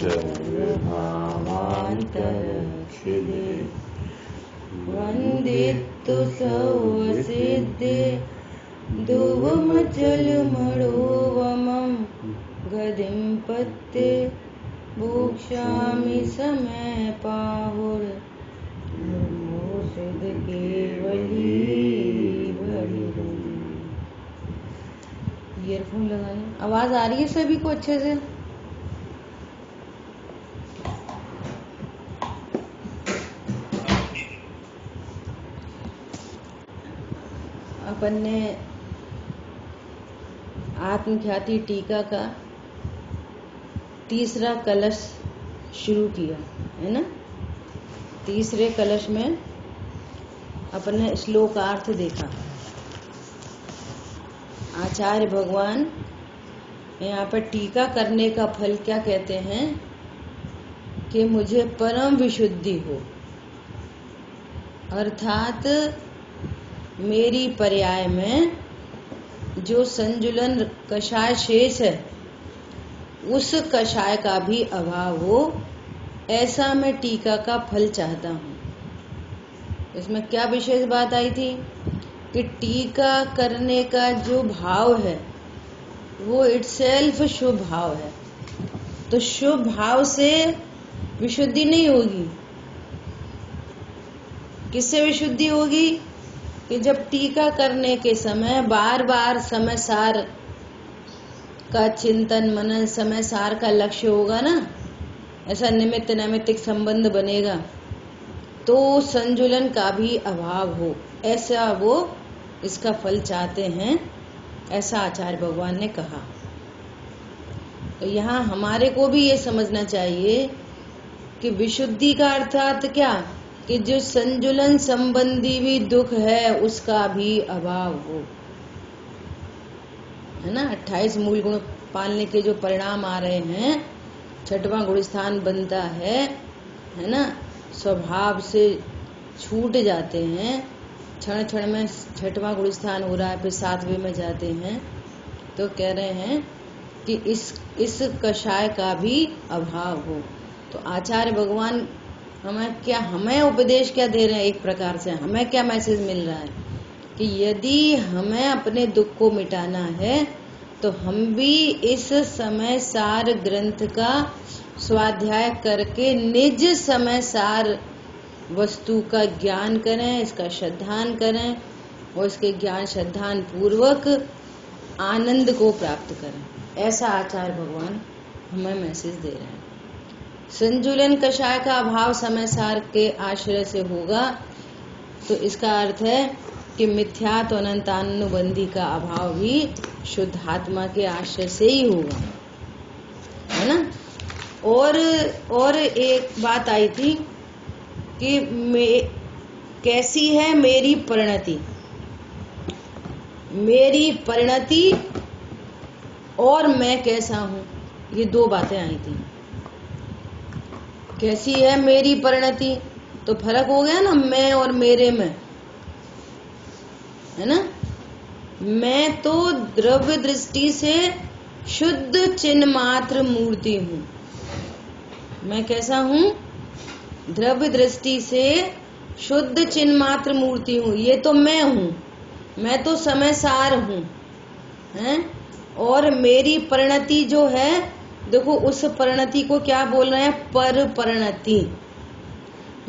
सर्वभावान्तरक्षिदे वन्दितु सर्वसिद्धे धुवमचलमणोवमं गदिं पत्ते भोक्ष्यामि समय पाहुर नमो सिद्ध केवली भरिहरि। ईयरफोन लगाए, आवाज आ रही है सभी को अच्छे से? अपन ने आत्मख्याति टीका का तीसरा कलश शुरू किया है ना। तीसरे कलश में अपन ने श्लोकार्थ देखा। आचार्य भगवान यहाँ पर टीका करने का फल क्या कहते हैं कि मुझे परम विशुद्धि हो, अर्थात मेरी पर्याय में जो संजुलन कषाय शेष है उस कषाय का भी अभाव हो, ऐसा मैं टीका का फल चाहता हूँ। इसमें क्या विशेष बात आई थी कि टीका करने का जो भाव है वो इटसेल्फ शुभ भाव है। तो शुभ भाव से विशुद्धि नहीं होगी। किससे विशुद्धि होगी कि जब टीका करने के समय बार बार समय सार का चिंतन मनन, समय सार का लक्ष्य होगा ना, ऐसा निमित्त नैमित्तिक संबंध बनेगा, तो संजुलन का भी अभाव हो, ऐसा वो इसका फल चाहते हैं, ऐसा आचार्य भगवान ने कहा। तो यहाँ हमारे को भी ये समझना चाहिए कि विशुद्धि का अर्थात क्या कि जो संजुलन संबंधी भी दुख है उसका भी अभाव हो, है ना। 28 मूल गुण पालने के जो परिणाम आ रहे हैं, 6वां गुण स्थान बनता है ना, स्वभाव से छूट जाते हैं, क्षण क्षण में 6वां गुण स्थान हो रहा है, फिर 7वें में जाते हैं। तो कह रहे हैं कि इस कषाय का भी अभाव हो। तो आचार्य भगवान हमें उपदेश क्या दे रहे हैं, एक प्रकार से हमें क्या मैसेज मिल रहा है कि यदि हमें अपने दुख को मिटाना है तो हम भी इस समय सार ग्रंथ का स्वाध्याय करके निज समय सार वस्तु का ज्ञान करें, इसका श्रद्धान करें और इसके ज्ञान श्रद्धान पूर्वक आनंद को प्राप्त करें। ऐसा आचार्य भगवान हमें मैसेज दे रहे हैं। संजुलन कषाय का अभाव समय सार के आश्रय से होगा, तो इसका अर्थ है कि मिथ्यात्व अनंतानुबंधी का अभाव भी शुद्ध आत्मा के आश्रय से ही होगा, है ना। और एक बात आई थी कि कैसी है मेरी परिणति और मैं कैसा हूँ, ये दो बातें आई थी। कैसी है मेरी परिणति, तो फर्क हो गया ना मैं और मेरे में, है ना। मैं तो द्रव्य दृष्टि से शुद्ध चिन्ह मात्र मूर्ति हूँ। मैं कैसा हूँ, द्रव्य दृष्टि से शुद्ध चिन्ह मात्र मूर्ति हूँ। ये तो मैं हूँ, मैं तो समय सार हूँ, हैं। और मेरी परिणति जो है, देखो उस परिणति को क्या बोल रहे हैं, पर परिणति।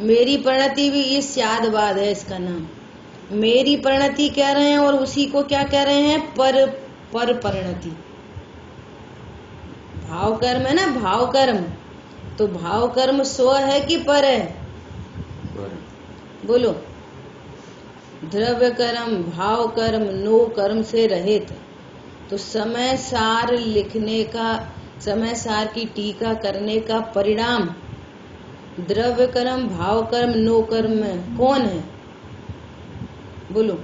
मेरी परिणति भी ये स्यादवाद है इसका नाम। मेरी परिणति कह रहे हैं और उसी को क्या कह रहे हैं, पर परिणति। भाव कर्म है ना, भाव कर्म, तो भाव कर्म स्व है कि पर है, बोलो। द्रव्य कर्म, भाव कर्म, नो कर्म से रहित। तो समय सार लिखने का, समय सार की टीका करने का परिणाम द्रव्य कर्म, भाव कर्म, नो कर्म में कौन है, बोलो।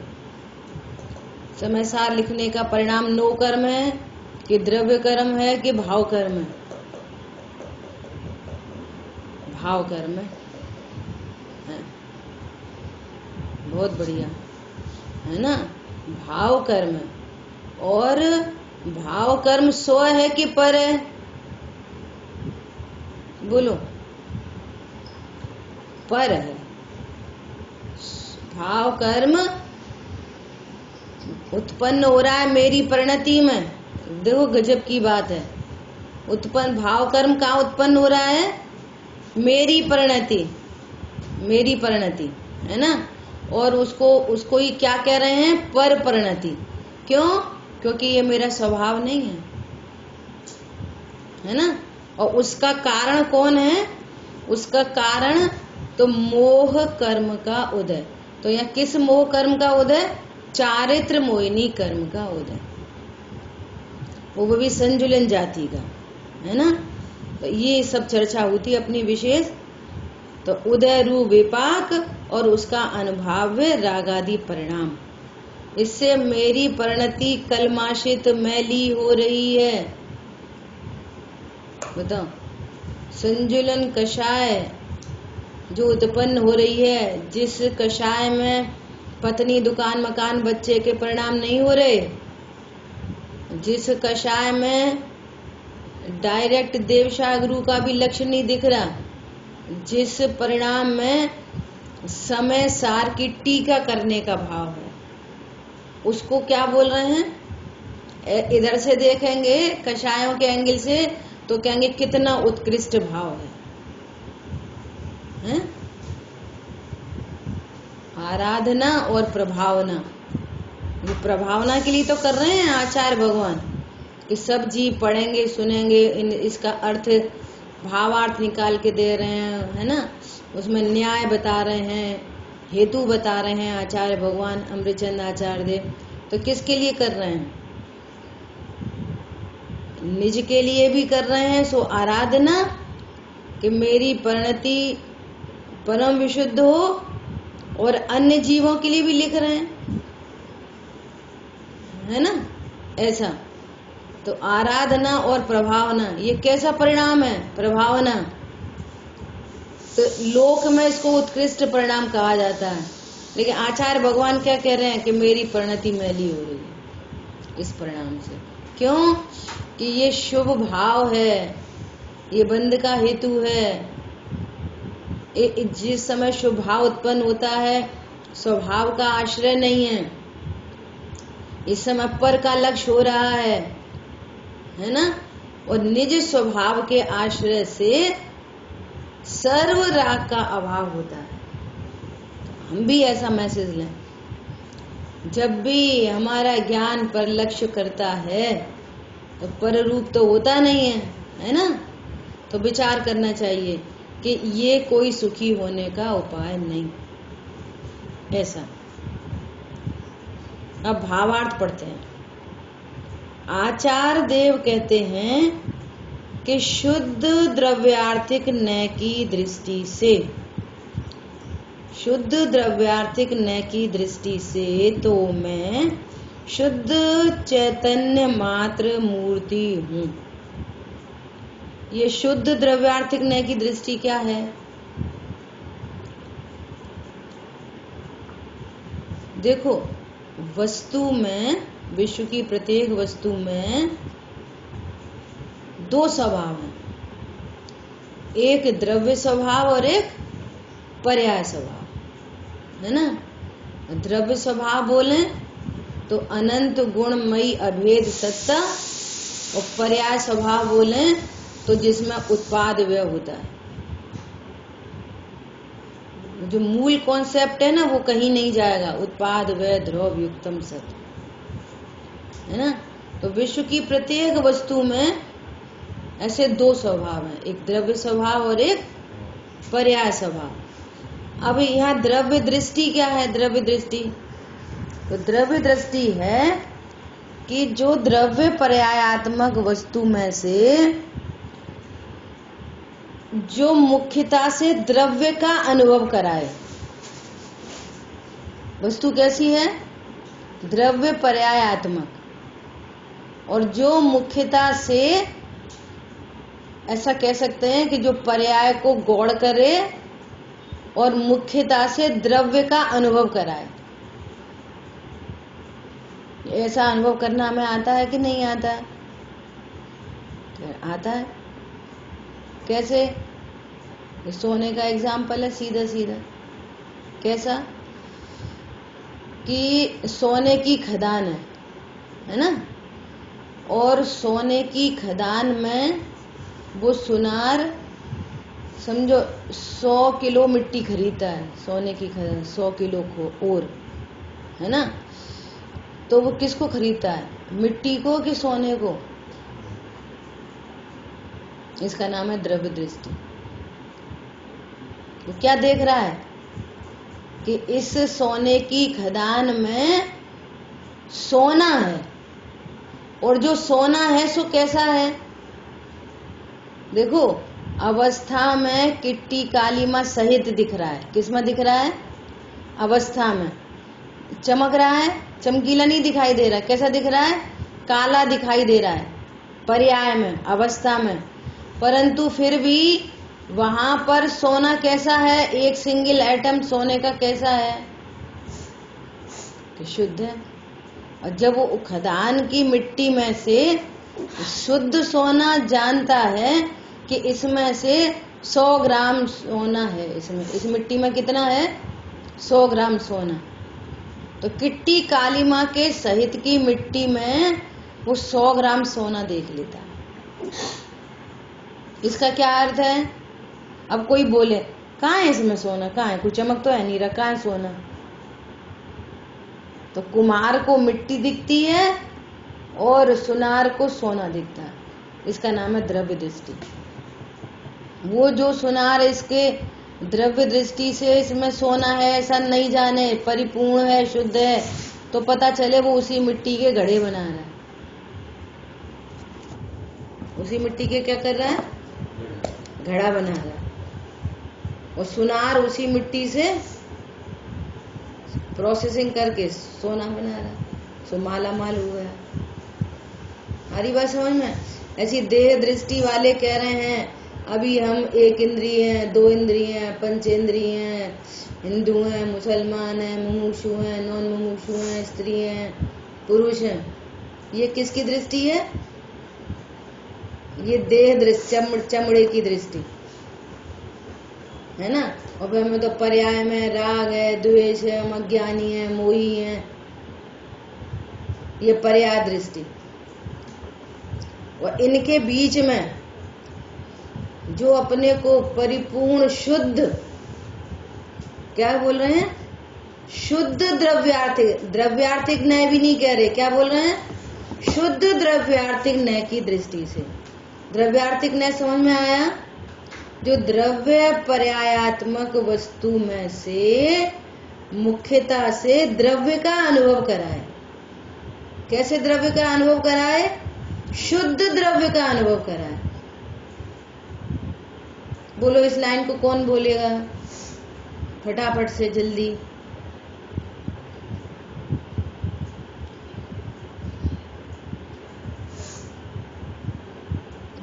समय सार लिखने का परिणाम नो कर्म है कि द्रव्य कर्म है कि भाव कर्म है? भाव कर्म है। बहुत बढ़िया, है ना। भाव कर्म, और भाव कर्म स्व है कि पर है? बोलो, पर है। भाव कर्म उत्पन्न हो रहा है मेरी परिणति में। देखो गजब की बात है, उत्पन्न भाव कर्म कहाँ उत्पन्न हो रहा है? मेरी परिणति, मेरी परिणति है ना। और उसको ही क्या कह रहे हैं? पर परिणति। क्यों? क्योंकि ये मेरा स्वभाव नहीं है ना। और उसका कारण कौन है? उसका कारण तो मोह कर्म का उदय। तो यहाँ किस मोह कर्म का उदय? चारित्र मोहिनी कर्म का उदय, वो भी संजुलन जाति का, है ना। तो ये सब चर्चा होती है अपनी विशेष। तो उदय रूप विपाक और उसका अनुभाव्य रागादि परिणाम, इससे मेरी परिणति कलमाशित मैली हो रही है। बताओ, संजुलन कषाय जो उत्पन्न हो रही है, जिस कषाय में पत्नी दुकान मकान बच्चे के परिणाम नहीं हो रहे, जिस कषाय में डायरेक्ट देवशा गुरु का भी लक्ष्य नहीं दिख रहा, जिस परिणाम में समय सार की टीका करने का भाव है, उसको क्या बोल रहे हैं? इधर से देखेंगे कषायों के एंगल से तो कहेंगे कितना उत्कृष्ट भाव है? आराधना और प्रभावना, ये प्रभावना के लिए तो कर रहे हैं आचार्य भगवान कि सब जीव पढ़ेंगे सुनेंगे, इसका अर्थ भावार्थ निकाल के दे रहे हैं, है ना। उसमें न्याय बता रहे हैं, हेतु बता रहे हैं आचार्य भगवान अमृतचंद आचार्य देव। तो किसके लिए कर रहे हैं? निज के लिए भी कर रहे हैं, सो आराधना कि मेरी परिणति परम विशुद्ध हो, और अन्य जीवों के लिए भी लिख रहे हैं, है ना। ऐसा तो आराधना और प्रभावना, ये कैसा परिणाम है? प्रभावना। तो लोक में इसको उत्कृष्ट परिणाम कहा जाता है, लेकिन आचार्य भगवान क्या कह रहे हैं कि मेरी परिणति मैली हो रही है इस परिणाम से। क्यों? कि ये शुभ भाव है, ये बंध का हेतु है। जिस समय शुभ भाव उत्पन्न होता है, स्वभाव का आश्रय नहीं है, इस समय पर का लक्ष्य हो रहा है ना। और निज स्वभाव के आश्रय से सर्व राग का अभाव होता है। हम भी ऐसा मैसेज लें, जब भी हमारा ज्ञान पर लक्ष्य करता है तो पर रूप तो होता नहीं है ना। तो विचार करना चाहिए कि ये कोई सुखी होने का उपाय नहीं। ऐसा। अब भावार्थ पढ़ते हैं। आचार्य देव कहते हैं कि शुद्ध द्रव्यार्थिक नय की दृष्टि से, शुद्ध द्रव्यार्थिक नय की दृष्टि से तो मैं शुद्ध चैतन्य मात्र मूर्ति हूँ। ये शुद्ध द्रव्यार्थिक नय की दृष्टि क्या है? देखो, वस्तु में, विश्व की प्रत्येक वस्तु में दो स्वभाव हैं, एक द्रव्य स्वभाव और एक पर्याय स्वभाव, है ना। द्रव्य स्वभाव बोले तो अनंत गुणमयी अभेद सत्ता, और पर्याय स्वभाव बोले तो जिसमें उत्पाद व्यय होता है। जो मूल कॉन्सेप्ट है ना, वो कहीं नहीं जाएगा, उत्पाद व्यय ध्रुव युक्तम सत, है ना। तो विश्व की प्रत्येक वस्तु में ऐसे दो स्वभाव हैं, एक द्रव्य स्वभाव और एक पर्याय स्वभाव। अब यहाँ द्रव्य दृष्टि क्या है? द्रव्य दृष्टि तो द्रव्य दृष्टि है कि जो द्रव्य पर्यायात्मक वस्तु में से जो मुख्यता से द्रव्य का अनुभव कराए। वस्तु कैसी है? द्रव्य पर्यायात्मक, और जो मुख्यता से, ऐसा कह सकते हैं कि जो पर्याय को गौड़ करे और मुख्यता से द्रव्य का अनुभव कराए। ऐसा अनुभव करना हमें आता है कि नहीं आता है? आता है। कैसे? ये सोने का एग्जाम्पल है सीधा सीधा। कैसा कि सोने की खदान है ना, और सोने की खदान में वो सुनार समझो 100 किलो मिट्टी खरीदता है, सोने की खदान 100 किलो को, और है ना, तो वो किसको खरीदता है, मिट्टी को कि सोने को? इसका नाम है द्रव्य दृष्टि। वो क्या देख रहा है कि इस सोने की खदान में सोना है, और जो सोना है सो कैसा है? देखो अवस्था में किट्टी कालीमा सहित दिख रहा है। किसमें दिख रहा है? अवस्था में चमक रहा है, चमकीला नहीं दिखाई दे रहा। कैसा दिख रहा है? काला दिखाई दे रहा है पर्याय में, अवस्था में। परंतु फिर भी वहां पर सोना कैसा है? एक सिंगल एटम सोने का कैसा है? कि शुद्ध है। और जब वो खदान की मिट्टी में से शुद्ध सोना जानता है कि इसमें से 100 ग्राम सोना है, इसमें इस मिट्टी में कितना है? 100 ग्राम सोना। तो किट्टी कालीमा के सहित की मिट्टी में वो 100 ग्राम सोना देख लेता है। इसका क्या अर्थ है? अब कोई बोले कहाँ है इसमें सोना, कहाँ है, कुछ चमक तो है नहीं रहा, कहाँ है सोना? तो कुम्हार को मिट्टी दिखती है और सुनार को सोना दिखता है। इसका नाम है द्रव्य दृष्टि। वो जो सुनार इसके द्रव्य दृष्टि से इसमें सोना है ऐसा नहीं जाने, परिपूर्ण है, शुद्ध है, तो पता चले वो उसी मिट्टी के घड़े बना रहा है। उसी मिट्टी के क्या कर रहा है? घड़ा बना रहा है। और सुनार उसी मिट्टी से प्रोसेसिंग करके सोना बना रहा है, सो माला माल हुआ है। हमारी बात समझ में? ऐसी देह दृष्टि वाले कह रहे हैं अभी हम एक इंद्रिय हैं, 2 इंद्रिय हैं, पंचेंद्रिय हैं, हिंदू हैं, मुसलमान हैं, मुमुक्षु हैं, नॉन मुमुक्षु हैं, स्त्री हैं, पुरुष हैं। ये किसकी दृष्टि है? ये देह दृष्टि, चमड़े की दृष्टि है ना। और फिर हमें तो पर्याय में राग है, द्वेष है, हम अज्ञानी है, मोही है, ये पर्याय दृष्टि। और इनके बीच में जो अपने को परिपूर्ण शुद्ध, क्या बोल रहे हैं? शुद्ध द्रव्यार्थिक, द्रव्यार्थिक न्याय भी नहीं कह रहे, क्या बोल रहे हैं? शुद्ध द्रव्यार्थिक न्याय की दृष्टि से। द्रव्यार्थिक न्याय समझ में आया? जो द्रव्य पर्यायात्मक वस्तु में से मुख्यता से द्रव्य का अनुभव कराए। कैसे द्रव्य का अनुभव कराए? शुद्ध द्रव्य का अनुभव कराए। बोलो इस लाइन को कौन बोलेगा फटाफट से, जल्दी?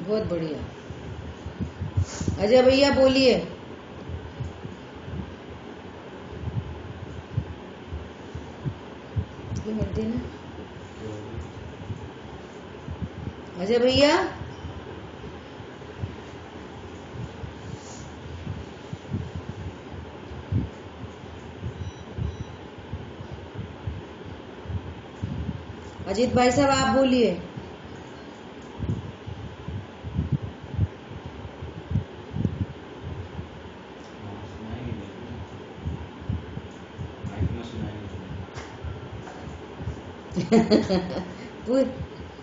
बहुत बढ़िया। अजय भैया बोलिए। मत देना अजय भैया। अजीत भाई साहब आप बोलिए।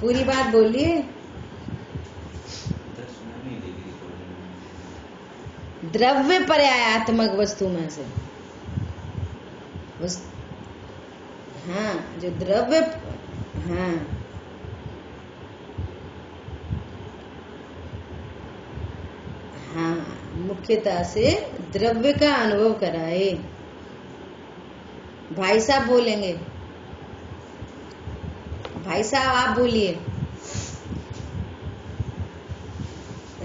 पूरी बात बोलिए। द्रव्य पर्यायात्मक वस्तु में से, हाँ जो द्रव्य, हाँ हाँ मुख्यता से द्रव्य का अनुभव कराए। भाई साहब बोलेंगे। भाई साहब आप बोलिए।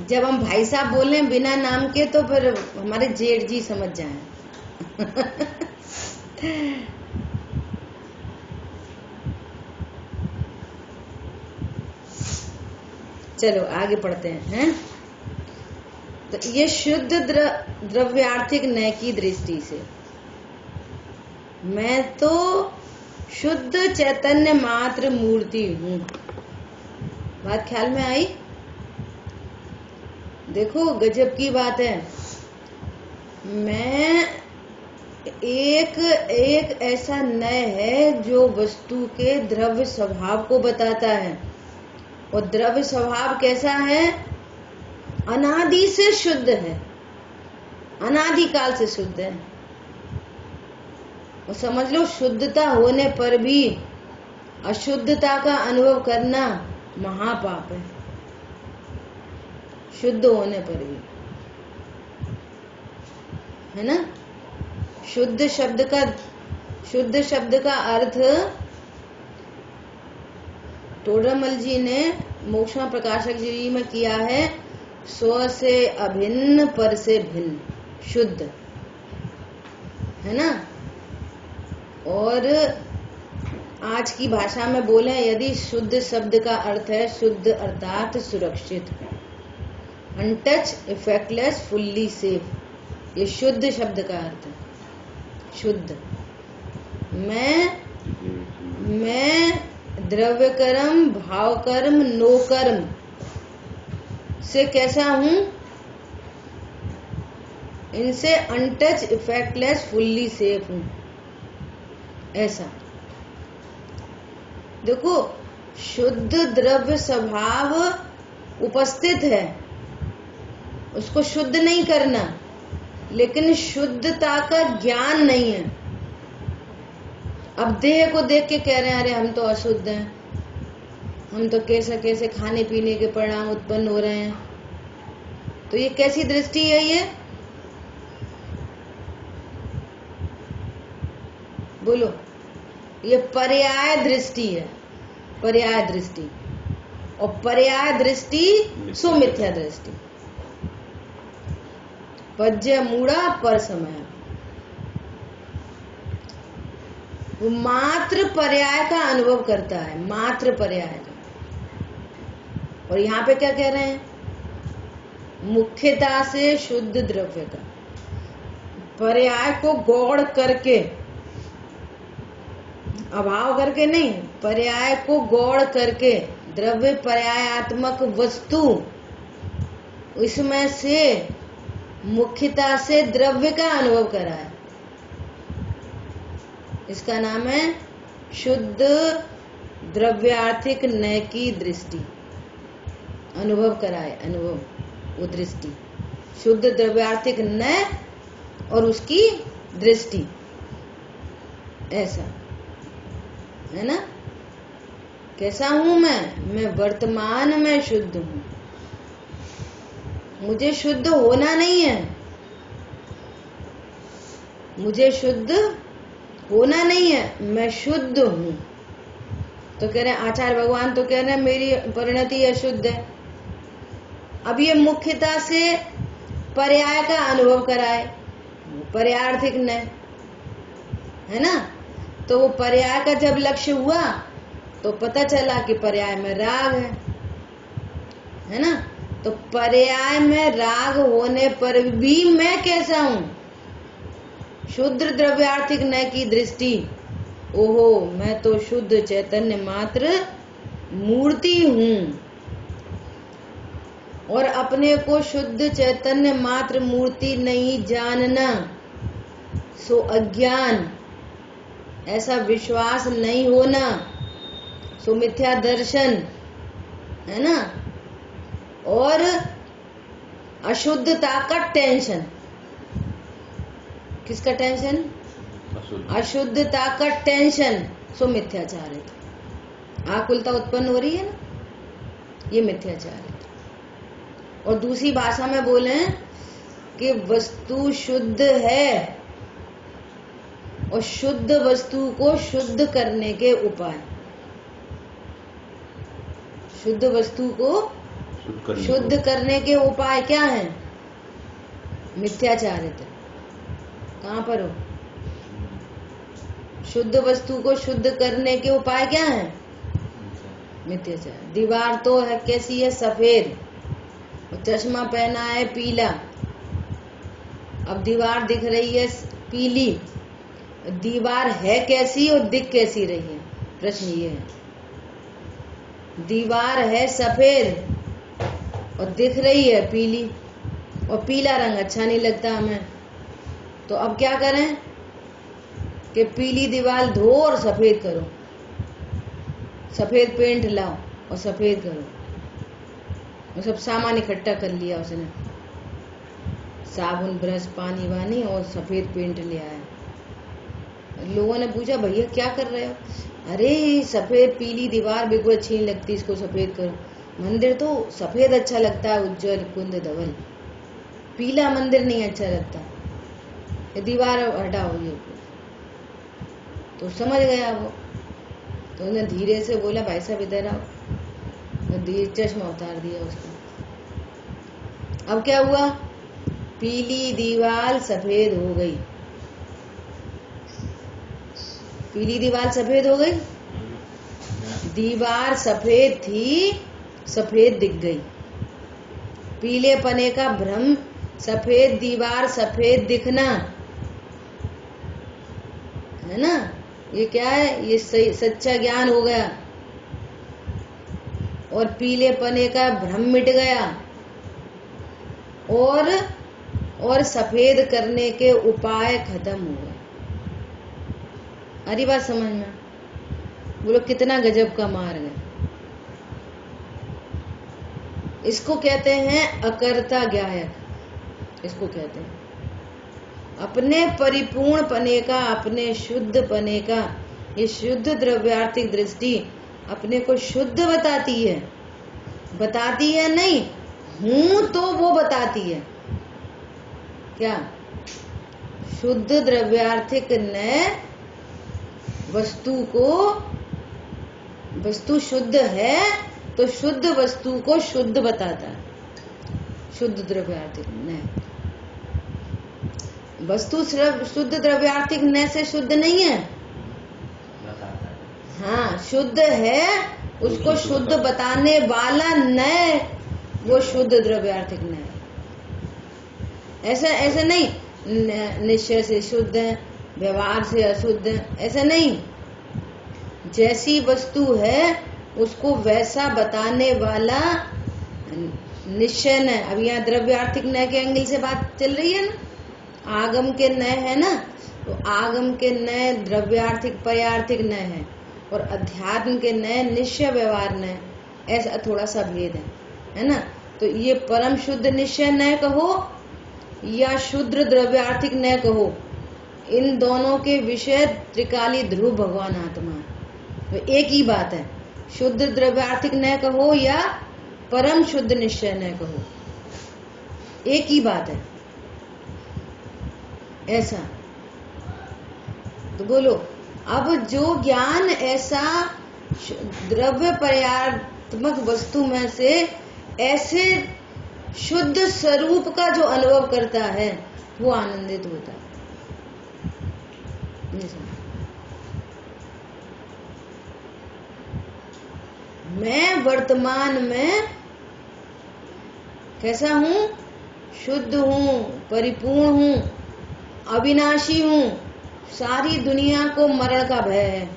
जब हम भाई साहब बोले बिना नाम के तो फिर हमारे जेठ जी समझ जाएं। चलो आगे पढ़ते हैं। तो ये शुद्ध द्रव्यार्थिक न की दृष्टि से मैं तो शुद्ध चैतन्य मात्र मूर्ति हूँ। बात ख्याल में आई? देखो गजब की बात है। मैं एक ऐसा नय है जो वस्तु के द्रव्य स्वभाव को बताता है। और द्रव्य स्वभाव कैसा है? अनादि से शुद्ध है, अनादि काल से शुद्ध है। और समझ लो शुद्धता होने पर भी अशुद्धता का अनुभव करना महापाप है, शुद्ध होने पर भी, है ना। शुद्ध शब्द का अर्थ टोडरमल जी ने मोक्षमा प्रकाशक जी में किया है, स्व से अभिन्न पर से भिन्न, शुद्ध, है ना। और आज की भाषा में बोले यदि शुद्ध शब्द का अर्थ है शुद्ध अर्थात सुरक्षित, अनटच, इफेक्टलेस, फुल्ली सेफ, ये शुद्ध शब्द का अर्थ है। शुद्ध मैं द्रव्य कर्म, भाव कर्म, नो कर्म से कैसा हूं? इनसे अनटच, इफेक्टलेस, फुल्ली सेफ हूं, ऐसा। देखो शुद्ध द्रव्य स्वभाव उपस्थित है, उसको शुद्ध नहीं करना, लेकिन शुद्धता का ज्ञान नहीं है। अब देह को देख के कह रहे हैं अरे हम तो अशुद्ध हैं, हम तो कैसे कैसे खाने पीने के परिणाम उत्पन्न हो रहे हैं। तो ये कैसी दृष्टि है? ये बोलो, ये पर्याय दृष्टि है, पर्याय दृष्टि। और पर्याय दृष्टि सो मिथ्या दृष्टि। पज्य मूढ़ा पर समय, वो मात्र पर्याय का अनुभव करता है, मात्र पर्याय का। और यहाँ पे क्या कह रहे हैं? मुख्यता से शुद्ध द्रव्य का, पर्याय को गौड़ करके, अभाव करके नहीं, पर्याय को गौड़ करके, द्रव्य पर्यायात्मक वस्तु, इसमें से मुख्यता से द्रव्य का अनुभव कराए, इसका नाम है शुद्ध द्रव्यार्थिक न की दृष्टि। अनुभव कराए, अनुभव, वो दृष्टि, शुद्ध द्रव्यार्थिक न और उसकी दृष्टि, ऐसा है ना। कैसा हूं मैं वर्तमान में शुद्ध हूं, मुझे शुद्ध होना नहीं है, मुझे शुद्ध होना नहीं है, मैं शुद्ध हूं। तो कह रहे हैं आचार्य भगवान तो कह रहे हैं मेरी परिणति अशुद्ध है। अब ये मुख्यता से पर्याय का अनुभव कराए, पर्यायार्थिक न, है ना। तो वो पर्याय का जब लक्ष्य हुआ तो पता चला कि पर्याय में राग है ना। तो पर्याय में राग होने पर भी मैं कैसा हूं? शुद्ध द्रव्यार्थिक न की दृष्टि, ओहो मैं तो शुद्ध चैतन्य मात्र मूर्ति हूं। और अपने को शुद्ध चैतन्य मात्र मूर्ति नहीं जानना सो अज्ञान, ऐसा विश्वास नहीं होना सो मिथ्या दर्शन, है ना। और अशुद्धता का टेंशन, किसका टेंशन? अशुद्धता का टेंशन सो मिथ्याचार है। आकुलता उत्पन्न हो रही है ना, ये मिथ्याचार है। और दूसरी भाषा में बोले कि वस्तु शुद्ध है और शुद्ध वस्तु को शुद्ध करने के उपाय, शुद्ध वस्तु को शुद्ध करने के उपाय क्या है? मिथ्याचारित। कहाँ पर हो? शुद्ध वस्तु को शुद्ध करने के उपाय क्या है? मिथ्याचार। दीवार तो है कैसी है? सफेद, चश्मा पहना है पीला, अब दीवार दिख रही है पीली, दीवार है कैसी और दिख कैसी रही है? प्रश्न ये है। दीवार है सफेद और दिख रही है पीली, और पीला रंग अच्छा नहीं लगता हमें, तो अब क्या करें कि पीली दीवार धो और सफेद करो, सफेद पेंट लाओ और सफेद करो। वो सब सामान इकट्ठा कर लिया उसने, साबुन, ब्रश, पानी वानी और सफेद पेंट ले आया। लोगों ने पूछा भैया क्या कर रहे हो? अरे सफेद पीली दीवार बिल्कुल अच्छी नहीं लगती, इसको सफेद करो। मंदिर तो सफेद अच्छा लगता है, उज्जवल कुंद धवल, पीला मंदिर नहीं अच्छा लगता, ये दीवार हटाओ ये। तो समझ गया वो, तो उन्हें धीरे से बोला भाई साहब इधर आओ, तो धीरे चश्मा उतार दिया उसका। अब क्या हुआ? पीली दीवार सफेद हो गई, पीली दीवार सफेद हो गई, दीवार सफेद थी सफेद दिख गई। पीले पने का भ्रम, सफेद दीवार सफेद दिखना, है ना? ये क्या है? ये सच्चा ज्ञान हो गया, और पीले पने का भ्रम मिट गया, और सफेद करने के उपाय खत्म हो गए। अरे बात समझ में? बोलो कितना गजब का मार्ग है। इसको कहते हैं अकर्ता ज्ञायक, इसको कहते हैं अपने परिपूर्ण पने का, अपने शुद्ध पने का। ये शुद्ध द्रव्यार्थिक दृष्टि अपने को शुद्ध बताती है, बताती है नहीं, हूं तो वो बताती है। क्या? शुद्ध द्रव्यार्थिक न वस्तु को, वस्तु शुद्ध है तो शुद्ध वस्तु को शुद्ध बताता है। शुद्ध द्रव्यार्थिक न वस्तु शुद्ध द्रव्यार्थिक न से शुद्ध नहीं है, हाँ शुद्ध है, उसको शुद्ध बताने वाला न वो शुद्ध द्रव्यार्थिक न है। ऐसा नहीं निश्चय से शुद्ध है, व्यवहार से अशुद्ध है, ऐसा नहीं। जैसी वस्तु है उसको वैसा बताने वाला निश्चय न। अब यहाँ द्रव्यार्थिक न के एंगल से बात चल रही है ना, आगम के न है ना, तो आगम के न द्रव्यार्थिक पर्यार्थिक न है, और अध्यात्म के न निश्चय व्यवहार न, ऐसा थोड़ा सा भेद है ना? तो ये परम शुद्ध निश्चय न कहो या शुद्ध द्रव्यार्थिक न कहो, इन दोनों के विषय त्रिकाली ध्रुव भगवान आत्मा, तो एक ही बात है। शुद्ध द्रव्यार्थिक न कहो या परम शुद्ध निश्चय न कहो, एक ही बात है। ऐसा तो बोलो, अब जो ज्ञान ऐसा द्रव्य पर्यात्मक वस्तु में से ऐसे शुद्ध स्वरूप का जो अनुभव करता है वो आनंदित होता है। मैं वर्तमान में कैसा हूँ? शुद्ध हूँ, परिपूर्ण हूँ, अविनाशी हूँ। सारी दुनिया को मरण का भय है,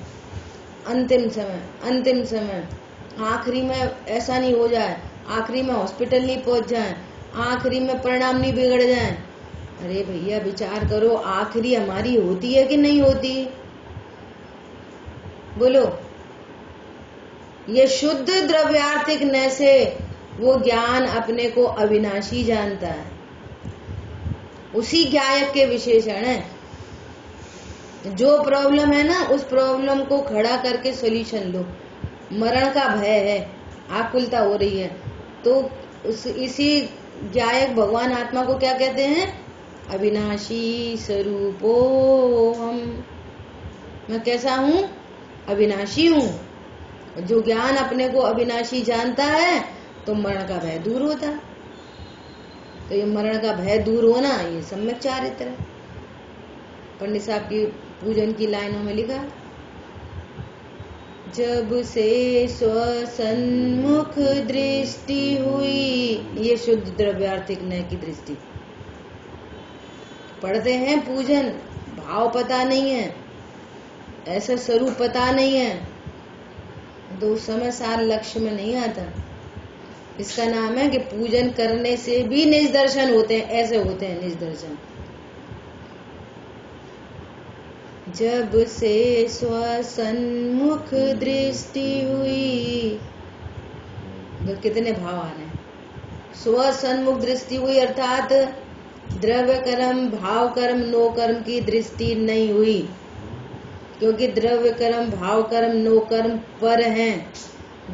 अंतिम समय आखिरी में ऐसा नहीं हो जाए, आखिरी में हॉस्पिटल नहीं पहुंच जाए, आखिरी में परिणाम नहीं बिगड़ जाए। अरे भैया विचार करो, आखिरी हमारी होती है कि नहीं होती? बोलो। ये शुद्ध द्रव्यार्थिक न से वो ज्ञान अपने को अविनाशी जानता है, उसी ज्ञायक के विशेषण है। जो प्रॉब्लम है ना, उस प्रॉब्लम को खड़ा करके सॉल्यूशन लो। मरण का भय है, आकुलता हो रही है, तो इसी ज्ञायक भगवान आत्मा को क्या कहते हैं? अविनाशी स्वरूपो हम। मैं कैसा हूँ? अविनाशी हूँ। जो ज्ञान अपने को अविनाशी जानता है तो मरण का भय दूर होता है। तो ये मरण का भय दूर होना ये सम्यक चारित्र है। पंडित साहब की पूजन की लाइनों में लिखा, जब से स्वसन्मुख दृष्टि हुई, ये शुद्ध द्रव्यार्थिक न्याय की दृष्टि। पढ़ते हैं पूजन, भाव पता नहीं है, ऐसा स्वरूप पता नहीं है, तो उस समय सार लक्ष्य में नहीं आता। इसका नाम है कि पूजन करने से भी निज दर्शन होते हैं, ऐसे होते हैं निज दर्शन। जब से स्वसन्मुख दृष्टि हुई, तो कितने भाव आ रहे हैं। स्वसन्मुख दृष्टि हुई अर्थात द्रव्य कर्म, भाव कर्म, नो कर्म की दृष्टि नहीं हुई, क्योंकि द्रव्य कर्म, भाव कर्म, नो कर्म पर हैं।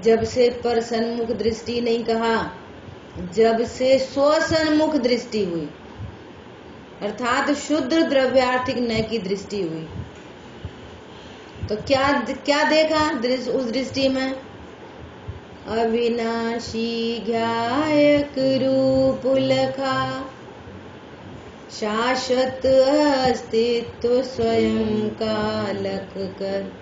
जब से पर सन्मुख दृष्टि नहीं कहा, जब से स्वसन्मुख दृष्टि हुई अर्थात शुद्ध द्रव्यार्थिक न्याय की दृष्टि हुई, तो क्या क्या देखा उस दृष्टि में? अविनाशी ज्ञायक रूप लखा, शाश्वत अस्तित्व स्वयं का लख कर,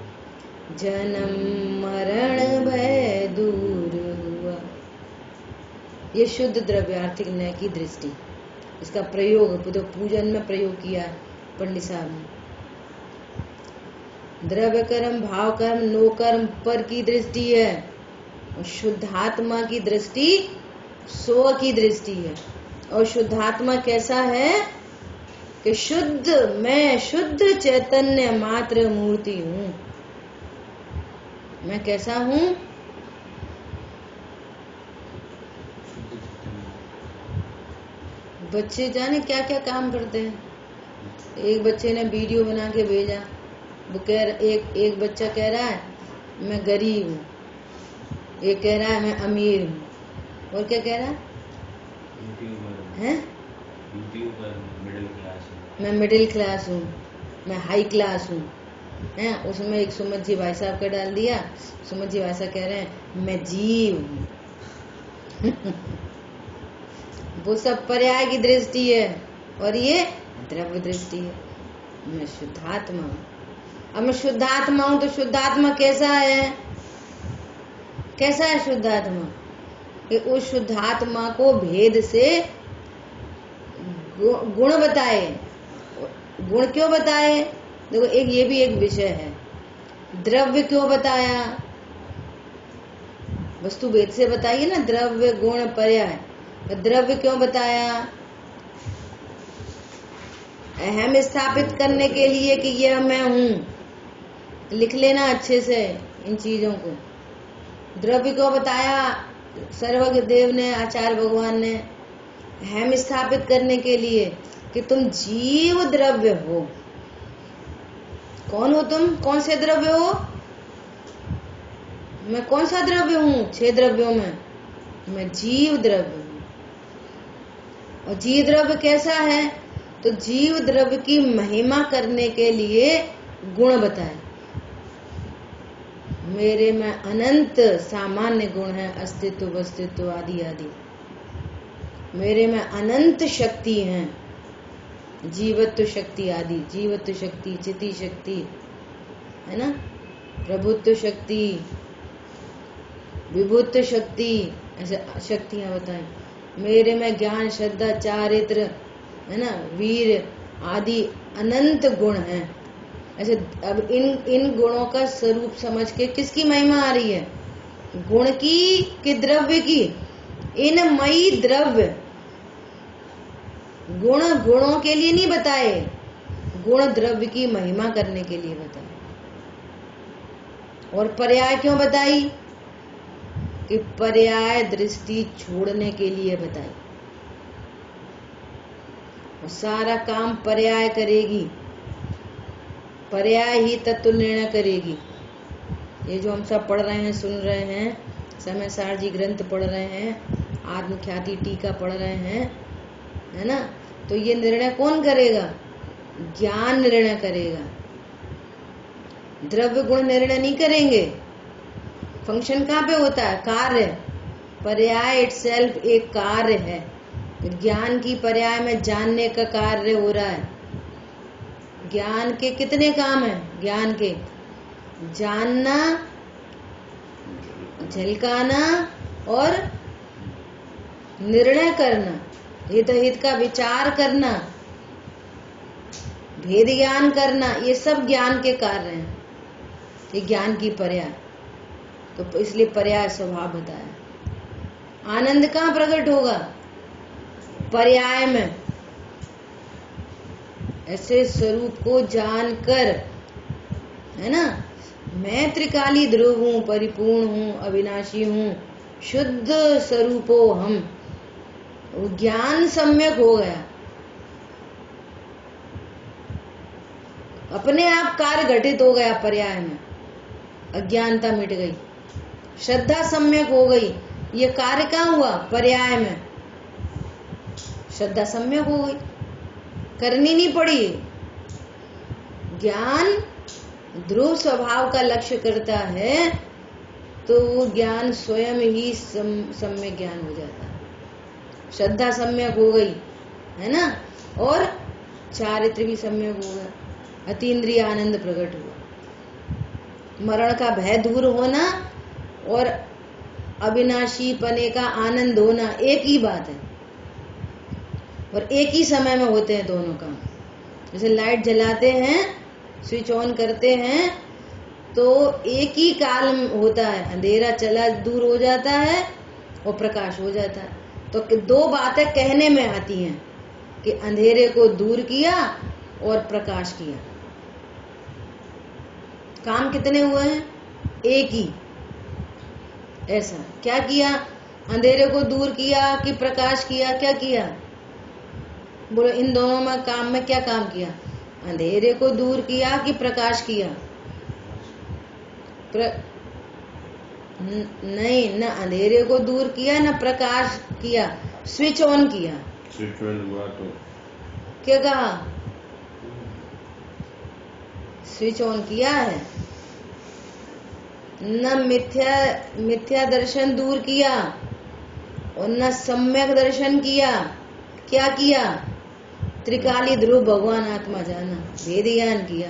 जन्म मरण भय दूर हुआ। ये शुद्ध द्रव्यार्थिक न्याय की दृष्टि, इसका प्रयोग तो पूजन में प्रयोग किया पंडित साहब ने। द्रव्य कर्म, भाव कर्म, नो कर्म पर की दृष्टि है, और शुद्धात्मा की दृष्टि स्व की दृष्टि है। और शुद्धात्मा कैसा है कि शुद्ध, मैं शुद्ध चैतन्य मात्र मूर्ति हूँ। मैं कैसा हूँ? बच्चे जाने क्या क्या काम करते हैं। एक बच्चे ने वीडियो बना के भेजा, वो एक बच्चा कह रहा है मैं गरीब हूँ, एक कह रहा है मैं अमीर हूँ, और क्या कह रहा है? मैं मिडिल क्लास हूँ, मैं हाई क्लास हूँ। है उसमें एक सुमत जी भाई साहब का डाल दिया। सुमत जी भाई साहब कह रहे हैं मैं जीव हूँ। वो सब पर्याय की दृष्टि है, और ये द्रव्य दृष्टि है। मैं शुद्धात्मा हूँ। अब मैं शुद्धात्मा हूँ, तो शुद्धात्मा कैसा है? कैसा है शुद्धात्मा? कि उस शुद्धात्मा को भेद से गुण बताए। गुण क्यों बताए? देखो, एक ये भी एक विषय है। द्रव्य क्यों बताया? वस्तु भेद से बताइए ना, द्रव्य गुण पर्याय। द्रव्य क्यों बताया? अहम स्थापित करने के लिए कि यह मैं हूँ। लिख लेना अच्छे से इन चीजों को। द्रव्य क्यों बताया? सर्वज्ञ देव ने, आचार्य भगवान ने, अहम स्थापित करने के लिए कि तुम जीव द्रव्य हो। कौन हो तुम? कौन से द्रव्य हो? मैं कौन सा द्रव्य हूँ? 6 द्रव्यों में मैं जीव द्रव्य हूँ। और जीव द्रव्य कैसा है? तो जीव द्रव्य की महिमा करने के लिए गुण बताए। मेरे में अनंत सामान्य गुण है, अस्तित्व, वस्तित्व आदि आदि। मेरे में अनंत शक्ति है, जीवत्व शक्ति आदि, जीवत्व शक्ति, चिति शक्ति, है ना, प्रभुत्व शक्ति, विभुत्व शक्ति, ऐसे शक्तियां बताएं। मेरे में ज्ञान, श्रद्धा, चारित्र, है ना, वीर आदि अनंत गुण हैं। ऐसे अब इन गुणों का स्वरूप समझ के किसकी महिमा आ रही है? गुण की कि द्रव्य की? इन मई द्रव्य। गुण गुणों के लिए नहीं बताए, गुण द्रव्य की महिमा करने के लिए बताए। और पर्याय क्यों बताई? कि पर्याय दृष्टि छोड़ने के लिए बताई। और सारा काम पर्याय करेगी, पर्याय ही तत्व निर्णय करेगी। ये जो हम सब पढ़ रहे हैं, सुन रहे हैं, समय सार जी ग्रंथ पढ़ रहे हैं, आत्मख्याति टीका पढ़ रहे हैं, है ना, तो ये निर्णय कौन करेगा? ज्ञान निर्णय करेगा। द्रव्य गुण निर्णय नहीं करेंगे। फंक्शन कहाँ पे होता है? कार्य। पर्याय इटसेल्फ एक कार्य है। ज्ञान की पर्याय में जानने का कार्य हो रहा है। ज्ञान के कितने काम हैं? ज्ञान के जानना, झलकाना और निर्णय करना, हित हित का विचार करना, भेद ज्ञान करना, ये सब ज्ञान के कार्य हैं। ये ज्ञान की पर्याय, तो इसलिए पर्याय स्वभाव बताया। आनंद कहाँ प्रकट होगा? पर्याय में। ऐसे स्वरूप को जानकर, है ना, मैं त्रिकाली ध्रुव हूँ, परिपूर्ण हूँ, अविनाशी हूँ, शुद्ध स्वरूपो हम, ज्ञान सम्यक हो गया, अपने आप कार्य घटित हो गया पर्याय में, अज्ञानता मिट गई, श्रद्धा सम्यक हो गई। ये कार्य कहाँ हुआ? पर्याय में। श्रद्धा सम्यक हो गई, करनी नहीं पड़ी। ज्ञान ध्रुव स्वभाव का लक्ष्य करता है तो वो ज्ञान स्वयं ही सम्यक ज्ञान हो जाता है। श्रद्धा सम्यक हो गई, है ना, और चारित्र भी सम्यक हो गया, अतीन्द्रिय आनंद प्रकट हुआ। मरण का भय दूर होना और अविनाशी पने का आनंद होना एक ही बात है, और एक ही समय में होते हैं दोनों काम। जैसे लाइट जलाते हैं, स्विच ऑन करते हैं, तो एक ही काल होता है, अंधेरा चला दूर हो जाता है और प्रकाश हो जाता है। तो दो बातें कहने में आती हैं कि अंधेरे को दूर किया और प्रकाश किया। काम कितने हुए हैं? एक ही। ऐसा क्या किया? अंधेरे को दूर किया कि प्रकाश किया? क्या किया? बोलो, इन दोनों में काम में क्या काम किया? अंधेरे को दूर किया कि प्रकाश किया? नहीं, न अंधेरे को दूर किया न प्रकाश किया, स्विच ऑन किया। स्विच ऑन हुआ तो क्या कहा? स्विच ऑन किया है। न मिथ्या दर्शन दूर किया और न सम्यक दर्शन किया। क्या किया? त्रिकाली ध्रुव भगवान आत्मा जाना, भेद ज्ञान किया।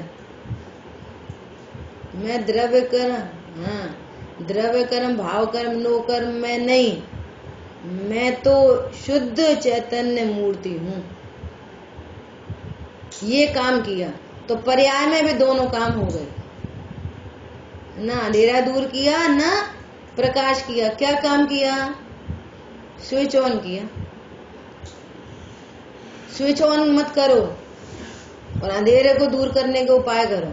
मैं द्रव्य कर्म, हाँ, द्रव्य कर्म, भाव कर्म, नो कर्म मैं नहीं, मैं तो शुद्ध चैतन्य मूर्ति हूँ। ये काम किया तो पर्याय में भी दोनों काम हो गए। ना अंधेरा दूर किया ना प्रकाश किया। क्या काम किया? स्विच ऑन किया। स्विच ऑन मत करो और अंधेरे को दूर करने के उपाय करो।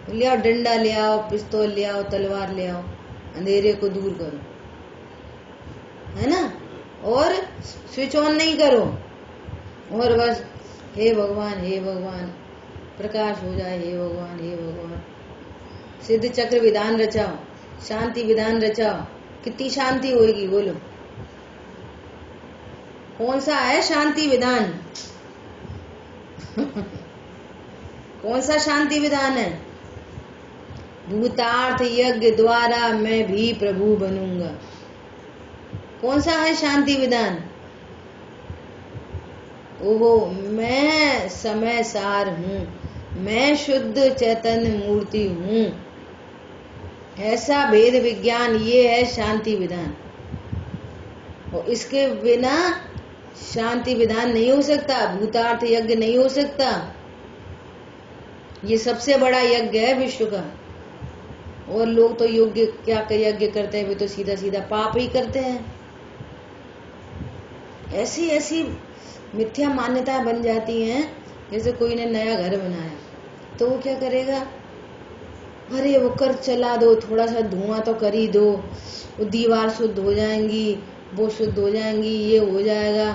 ले आओ डंडा, ले आओ पिस्तौल, ले आओ तलवार, ले आओ, अंधेरे को दूर करो, है ना। और स्विच ऑन नहीं करो और बस हे भगवान, हे भगवान, प्रकाश हो जाए, हे भगवान, हे भगवान। सिद्ध चक्र विधान रचाओ, शांति विधान रचाओ। कितनी शांति होगी? बोलो, कौन सा है शांति विधान? कौन सा शांति विधान है? भूतार्थ यज्ञ द्वारा मैं भी प्रभु बनूंगा। कौन सा है शांति विधान? ओहो, मैं समय सार हूँ, मैं शुद्ध चैतन्य मूर्ति हूँ, ऐसा भेद विज्ञान, ये है शांति विधान। और इसके बिना शांति विधान नहीं हो सकता, भूतार्थ यज्ञ नहीं हो सकता। ये सबसे बड़ा यज्ञ है विश्व का। और लोग तो योग्य क्या यज्ञ करते हैं? वे तो सीधा सीधा पाप ही करते हैं। ऐसी ऐसी मिथ्या मान्यताएं बन जाती हैं। जैसे कोई ने नया घर बनाया तो वो क्या करेगा? अरे वो कर चला दो, थोड़ा सा धुआं तो कर ही दो, वो दीवार शुद्ध हो जाएंगी, वो शुद्ध हो जाएंगी, ये हो जाएगा,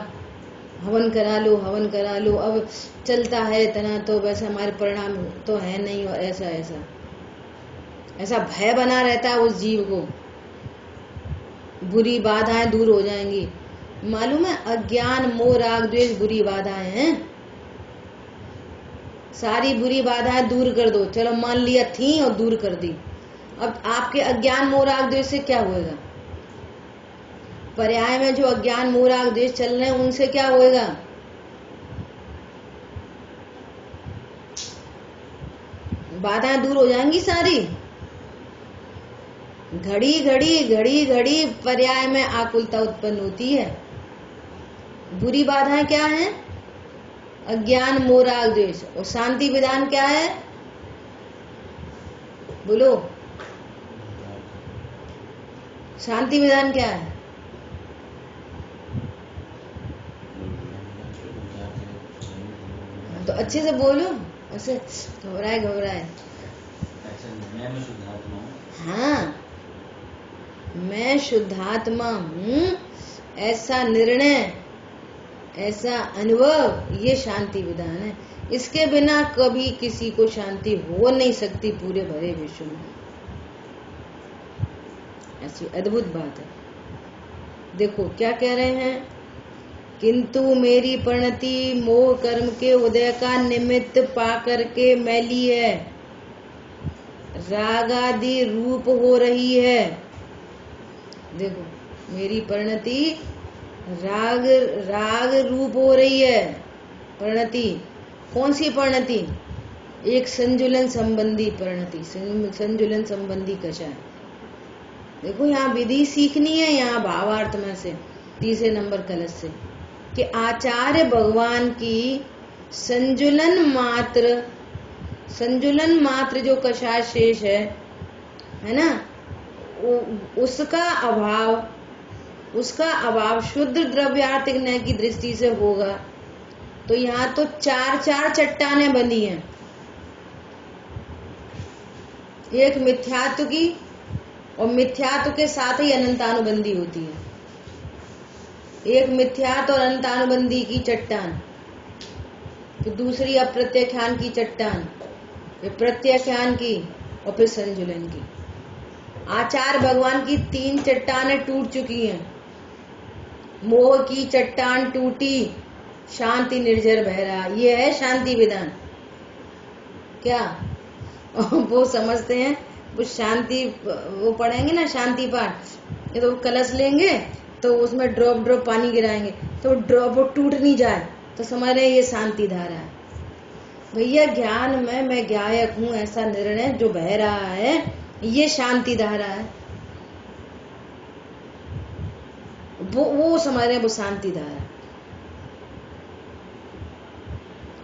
हवन करा लो, हवन करा लो। अब चलता है इतना तो वैसे हमारे परिणाम तो है नहीं। और ऐसा ऐसा ऐसा भय बना रहता है उस जीव को, बुरी बाधाएं दूर हो जाएंगी। मालूम है, अज्ञान मोह राग द्वेष बुरी बाधाएं हैं। सारी बुरी बाधाएं दूर कर दो। चलो मान लिया थी और दूर कर दी। अब आपके अज्ञान मोह राग द्वेष से क्या होएगा? पर्याय में जो अज्ञान मोह राग द्वेष चल रहे हैं उनसे क्या होएगा? बाधाएं दूर हो जाएंगी सारी। घड़ी घड़ी पर्याय में आकुलता उत्पन्न होती है। बुरी बाधाएं क्या हैं? अज्ञान, मोह, राग, द्वेष। और शांति विधान क्या है? बोलो, शांति विधान क्या है? तो अच्छे से बोलो, ऐसे घबराए। हाँ, मैं शुद्धात्मा हूँ, ऐसा निर्णय, ऐसा अनुभव, ये शांति विधान है। इसके बिना कभी किसी को शांति हो नहीं सकती पूरे भरे विश्व में। ऐसी अद्भुत बात है। देखो क्या कह रहे हैं, किंतु मेरी परिणति मोह कर्म के उदय का निमित्त पाकर के मैली है, रागादि रूप हो रही है। देखो मेरी परिणति राग रूप हो रही है। परिणति कौन सी परिणति? एक संजुलन संबंधी परिणति, संजुलन संबंधी कषाय। देखो यहाँ विधि सीखनी है, यहाँ भावार्थ में से तीसरे नंबर कलश से, कि आचार्य भगवान की संजुलन मात्र जो कषाय शेष है ना, उसका अभाव शुद्ध द्रव्यार्थिक न्याय की दृष्टि से होगा। तो यहाँ तो चार चट्टानें बनी हैं, एक मिथ्यात्व की, और मिथ्यात्व के साथ ही अनंतानुबंधी होती है। एक मिथ्यात्व और अनंतानुबंधी की चट्टान, फिर दूसरी अप्रत्याख्यान की चट्टान, फिर प्रत्याख्यान की, और फिर संजुलन की। आचार्य भगवान की 3 चट्टानें टूट चुकी हैं। मोह की चट्टान टूटी, शांति निर्जर बह रहा, ये है शांति विधान। क्या वो समझते हैं? वो शांति, वो पढ़ेंगे ना शांति पाठ, ये तो कलश लेंगे तो उसमें ड्रॉप पानी गिराएंगे, तो ड्रॉप टूट नहीं जाए तो समझ रहे ये शांति धारा है। भैया ज्ञान में मैं ज्ञायक हूँ, ऐसा निर्णय जो बह रहा है, ये शांति धारा है। वो समझ रहे हैं, वो शांति धारा।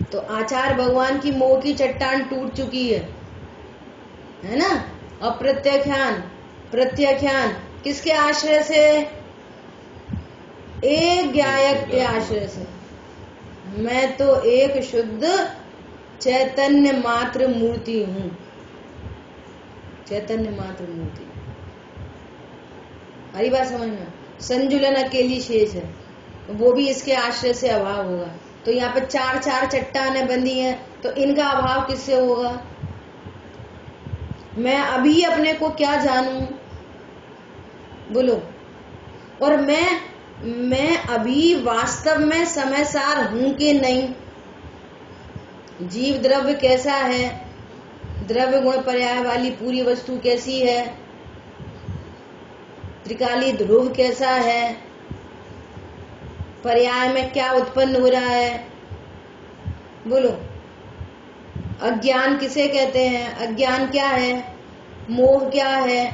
तो आचार्य भगवान की मोह की चट्टान टूट चुकी है ना। और प्रत्याख्यान किसके आश्रय से? एक ज्ञायक के आश्रय से। मैं तो एक शुद्ध चैतन्य मात्र मूर्ति हूँ, चैतन्य मात्र मूर्ति। हरी बात समझ में? संजुलन अकेली शेष है, वो भी इसके आश्रय से अभाव होगा। तो यहाँ पे 4 चट्टानें बंधी हैं, तो इनका अभाव किससे होगा? मैं अभी अपने को क्या जानूं? बोलो। और मैं अभी वास्तव में समय सार हूं कि नहीं? जीव द्रव्य कैसा है? द्रव्य गुण पर्याय वाली पूरी वस्तु कैसी है? त्रिकाली ध्रुव कैसा है? पर्याय में क्या उत्पन्न हो रहा है? बोलो। अज्ञान किसे कहते हैं? अज्ञान क्या है? मोह क्या है?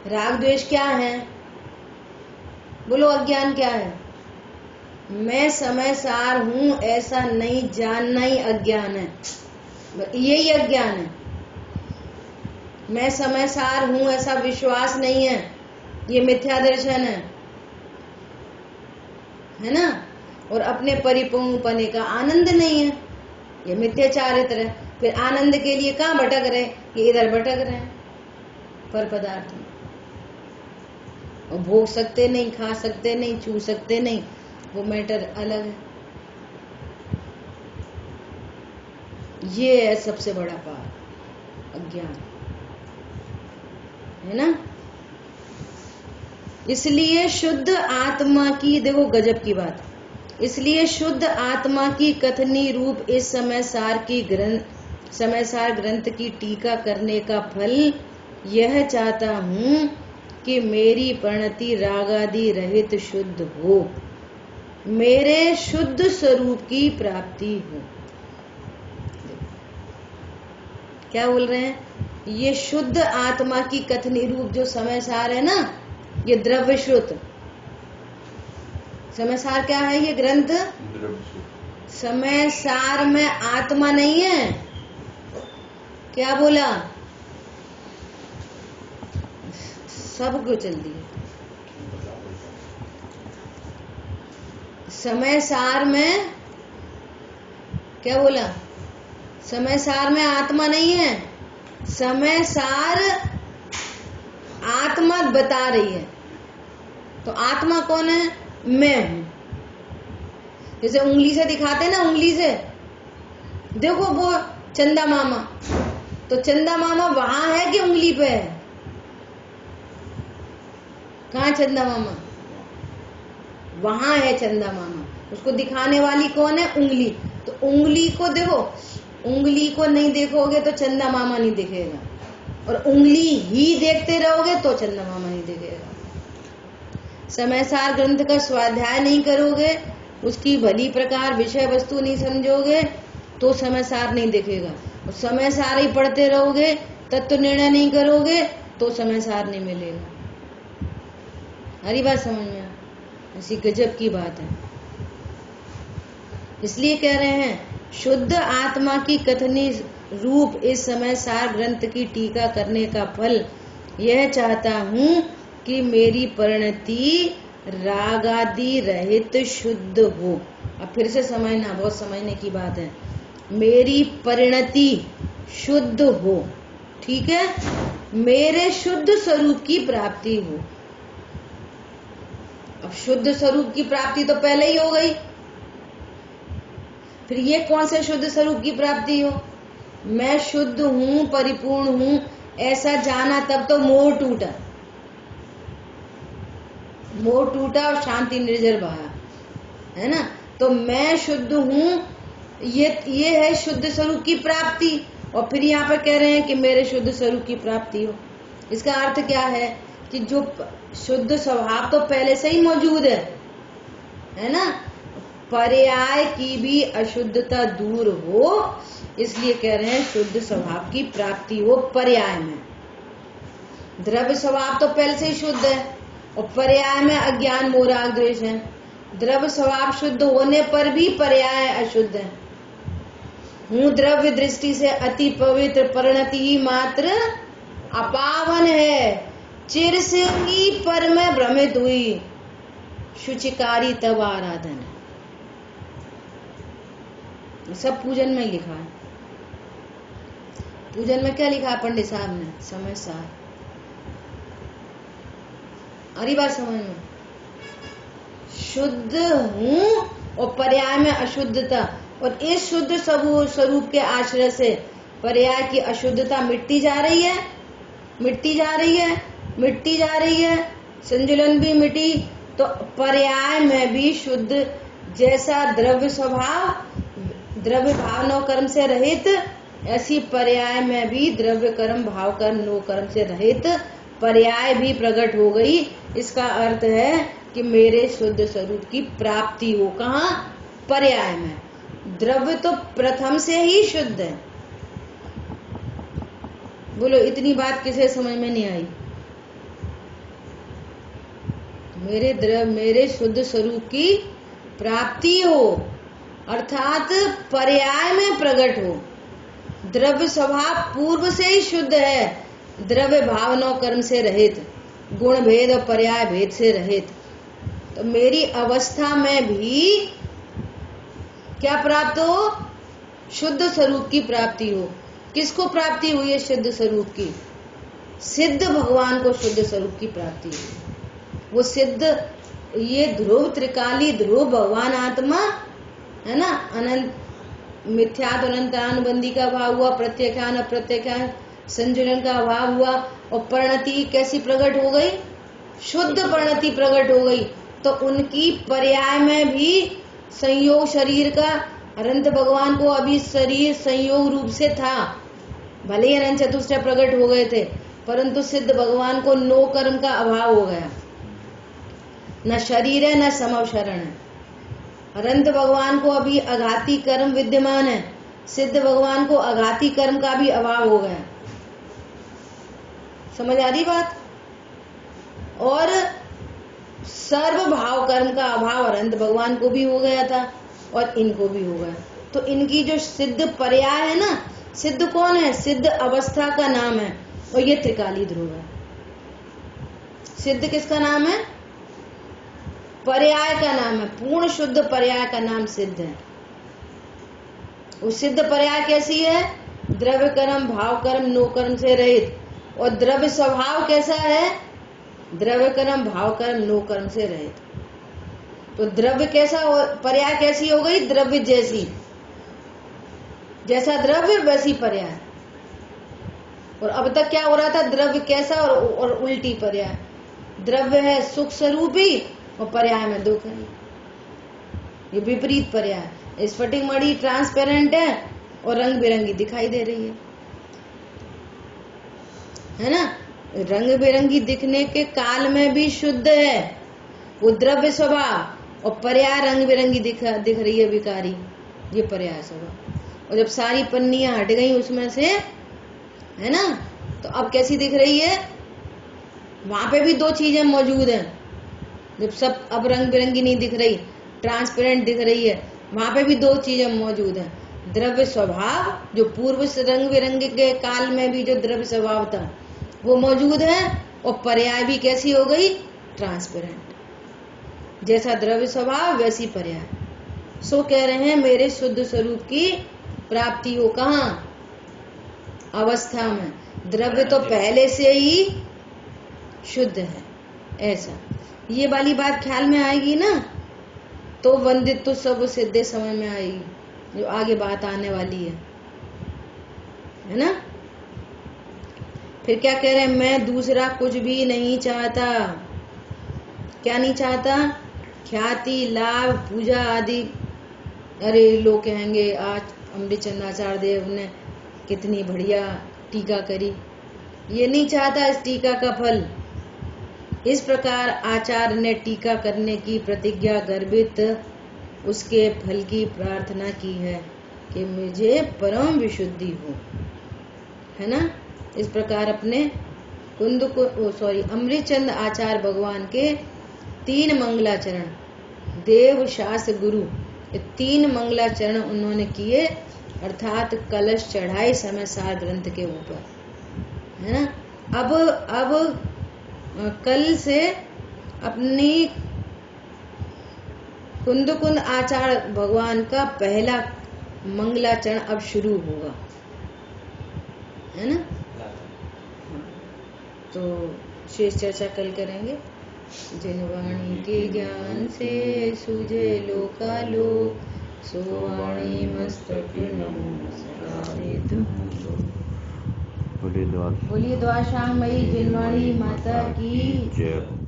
राग द्वेष क्या है? बोलो, अज्ञान क्या है? मैं समय सार हूं ऐसा नहीं जानना ही अज्ञान है, यही अज्ञान है। मैं समय सार हूं ऐसा विश्वास नहीं है, ये मिथ्या दर्शन है ना। और अपने परिपूर्णपने का आनंद नहीं है, ये मिथ्या चारित्र है। फिर आनंद के लिए कहाँ भटक रहे? ये इधर भटक रहे हैं पर पदार्थ में, और भोग सकते नहीं, खा सकते नहीं, छू सकते नहीं, वो मैटर अलग है। ये है सबसे बड़ा पाप, अज्ञान, है ना। इसलिए शुद्ध आत्मा की, देखो गजब की बात, इसलिए शुद्ध आत्मा की कथनी रूप इस समय सार ग्रंथ की टीका करने का फल यह चाहता हूं कि मेरी परिणति रागादि रहित शुद्ध हो, मेरे शुद्ध स्वरूप की प्राप्ति हो। क्या बोल रहे हैं? ये शुद्ध आत्मा की कथनी रूप जो समय सार है ना, ये द्रव्य श्रुत समय सार क्या है? ये ग्रंथ समय सार में आत्मा नहीं है। क्या बोला? सब क्यों चलती है? समय सार में क्या बोला? समय सार में आत्मा नहीं है। समय सार आत्मा बता रही है। तो आत्मा कौन है? मैं हूं। जैसे उंगली से दिखाते हैं ना, उंगली से देखो वो चंदा मामा, तो चंदा मामा वहां है कि उंगली पे है? कहाँ चंदा मामा? वहां है चंदा मामा। उसको दिखाने वाली कौन है? उंगली। तो उंगली को देखो, उंगली को नहीं देखोगे तो चंदा मामा नहीं दिखेगा, और उंगली ही देखते रहोगे तो चंदा मामा नहीं दिखेगा। समय सार ग्रंथ का स्वाध्याय नहीं करोगे, उसकी भली प्रकार विषय वस्तु नहीं समझोगे तो समय सार नहीं दिखेगा। और समय सार ही पढ़ते रहोगे, तत्व निर्णय नहीं करोगे तो समय सार नहीं मिलेगा। हरी बात समझ में? ऐसी गजब की बात है। इसलिए कह रहे हैं शुद्ध आत्मा की कथनी रूप इस समय सार ग्रंथ की टीका करने का फल यह चाहता हूँ कि मेरी परिणति रागादि रहित शुद्ध हो। अब फिर से समझना, बहुत समझने की बात है। मेरी परिणति शुद्ध हो, ठीक है? मेरे शुद्ध स्वरूप की प्राप्ति हो। अब शुद्ध स्वरूप की प्राप्ति तो पहले ही हो गई, फिर ये कौन से शुद्ध स्वरूप की प्राप्ति हो? मैं शुद्ध हूं, परिपूर्ण हूं, ऐसा जाना तब तो मोह टूटा, मोह टूटा और शांति निर्जर बहा, है ना? तो मैं शुद्ध हूं, ये है शुद्ध स्वरूप की प्राप्ति। और फिर यहाँ पर कह रहे हैं कि मेरे शुद्ध स्वरूप की प्राप्ति हो। इसका अर्थ क्या है कि जो शुद्ध स्वभाव तो पहले से ही मौजूद है ना? पर्याय की भी अशुद्धता दूर हो, इसलिए कह रहे हैं शुद्ध स्वभाव की प्राप्ति हो पर्याय में। द्रव्य स्वभाव तो पहले से ही शुद्ध है, और पर्याय में अज्ञान मोह राग द्वेष है। द्रव्य स्वभाव शुद्ध होने पर भी पर्याय अशुद्ध है। हूँ द्रव्य दृष्टि से अति पवित्र, परिणति ही मात्र अपावन है। चिर से ही पर में भ्रमित हुई, शुचिकारी तब आराधन। सब पूजन में लिखा है। पूजन में क्या लिखा है पंडित साहब ने? समय सार। अरे बात समझ में? शुद्ध हूं और पर्याय में अशुद्धता, और इस शुद्ध स्वरूप के आश्रय से पर्याय की अशुद्धता मिटती जा रही है, मिटती जा रही है, मिटती जा रही है। संजुलन भी मिटी, तो पर्याय में भी शुद्ध, जैसा द्रव्य स्वभाव द्रव्य भाव नो कर्म से रहित, ऐसी पर्याय में भी द्रव्य कर्म भाव कर्म नो कर्म से रहित पर्याय भी प्रकट हो गई। इसका अर्थ है कि मेरे शुद्ध स्वरूप की प्राप्ति हो। कहाँ? पर्याय में। द्रव्य तो प्रथम से ही शुद्ध है। बोलो, इतनी बात किसे समझ में नहीं आई? मेरे शुद्ध स्वरूप की प्राप्ति हो, अर्थात पर्याय में प्रकट हो। द्रव्य स्वभाव पूर्व से ही शुद्ध है, द्रव्य भावना कर्म से रहित, गुण भेद और पर्याय भेद से रहित। तो मेरी अवस्था में भी क्या प्राप्त हो? शुद्ध स्वरूप की प्राप्ति हो। किसको प्राप्ति हुई है शुद्ध स्वरूप की? सिद्ध भगवान को शुद्ध स्वरूप की प्राप्ति हुई। वो सिद्ध, ये ध्रुव त्रिकाली ध्रुव भगवान आत्मा है ना, अनंत मिथ्यात्व अनंतानुबंधी का अभाव हुआ, प्रत्यख्यान अप्रत्यख्यान संजुलन का अभाव हुआ, और परिणति कैसी प्रकट हो गई? शुद्ध परिणति प्रकट हो गई। तो उनकी पर्याय में भी संयोग शरीर का, अनंत भगवान को अभी शरीर संयोग रूप से था, भले ही अनंत चतुष्टय प्रकट हो गए थे, परंतु सिद्ध भगवान को नो कर्म का अभाव हो गया, न शरीर है न समवशरण है। अनंत भगवान को अभी अघाती कर्म विद्यमान है, सिद्ध भगवान को अघाती कर्म का भी अभाव हो गया। समझ आ रही बात? और सर्व भाव कर्म का अभाव और अंत भगवान को भी हो गया था और इनको भी हो गया। तो इनकी जो सिद्ध पर्याय है ना, सिद्ध कौन है? सिद्ध अवस्था का नाम है और ये त्रिकाली ध्रुव है। सिद्ध किसका नाम है? पर्याय का नाम है, पूर्ण शुद्ध पर्याय का नाम सिद्ध है। वो सिद्ध पर्याय कैसी है? द्रव्य कर्म, भाव कर्म, नो कर्म से रहित। और द्रव्य स्वभाव कैसा है? द्रव्य कर्म, भाव कर्म, नो कर्म से रहित। तो द्रव्य कैसा, पर्याय कैसी हो गई? द्रव्य जैसी, जैसा द्रव्य वैसी पर्याय। और अब तक क्या हो रहा था? द्रव्य कैसा और उल्टी पर्याय। द्रव्य है सुख स्वरूपी और पर्याय में दुख है, ये विपरीत पर्याय। स्फटिक मणि ट्रांसपेरेंट है और रंग बिरंगी दिखाई दे रही है ना? रंग बिरंगी दिखने के काल में भी शुद्ध है वो द्रव्य स्वभाव, और पर्याय रंग बिरंगी दिख रही है विकारी, ये पर्याय स्वभाव। और जब सारी पन्नियां हट गई उसमें से, है ना, तो अब कैसी दिख रही है? वहां पे भी दो चीजें मौजूद हैं। जब सब अब रंग बिरंगी नहीं दिख रही, ट्रांसपेरेंट दिख रही है, वहां पे भी दो चीजें मौजूद हैं। द्रव्य स्वभाव, जो पूर्व से रंग बिरंगे के काल में भी जो द्रव्य स्वभाव था वो मौजूद है, और पर्याय भी कैसी हो गई? ट्रांसपेरेंट। जैसा द्रव्य स्वभाव वैसी पर्याय। सो कह रहे हैं मेरे शुद्ध स्वरूप की प्राप्ति हो कहाँ? अवस्था में। द्रव्य तो पहले से ही शुद्ध है। ऐसा ये वाली बात ख्याल में आएगी ना, तो वंदित तो सब सिद्धे समय में आएगी, जो आगे बात आने वाली है ना? फिर क्या कह रहे हैं? मैं दूसरा कुछ भी नहीं चाहता। क्या नहीं चाहता? ख्याति, लाभ, पूजा आदि। अरे लोग कहेंगे आज अमृतचंद आचार्य देव ने कितनी बढ़िया टीका करी, ये नहीं चाहता इस टीका का फल। इस प्रकार आचार्य ने टीका करने की प्रतिज्ञा गर्भित उसके फल की प्रार्थना की है कि मुझे परम विशुद्धि हो, है ना? इस प्रकार अपने अमृतचंद आचार्य भगवान के 3 मंगलाचरण, देव, शास्त्र, गुरु, ये 3 मंगलाचरण उन्होंने किए, अर्थात कलश चढ़ाए समय सार ग्रंथ के ऊपर, है ना? अब कल से अपनी कुंद आचार्य भगवान का पहला मंगलाचरण अब शुरू होगा, है ना? तो शेष चर्चा कल करेंगे। जिन वाणी के ज्ञान से सूझे लोकालोक, सो वाणी मस्तक नमस्कारित। बोलिए द्वारशांग मई जिनवाणी माता की जय।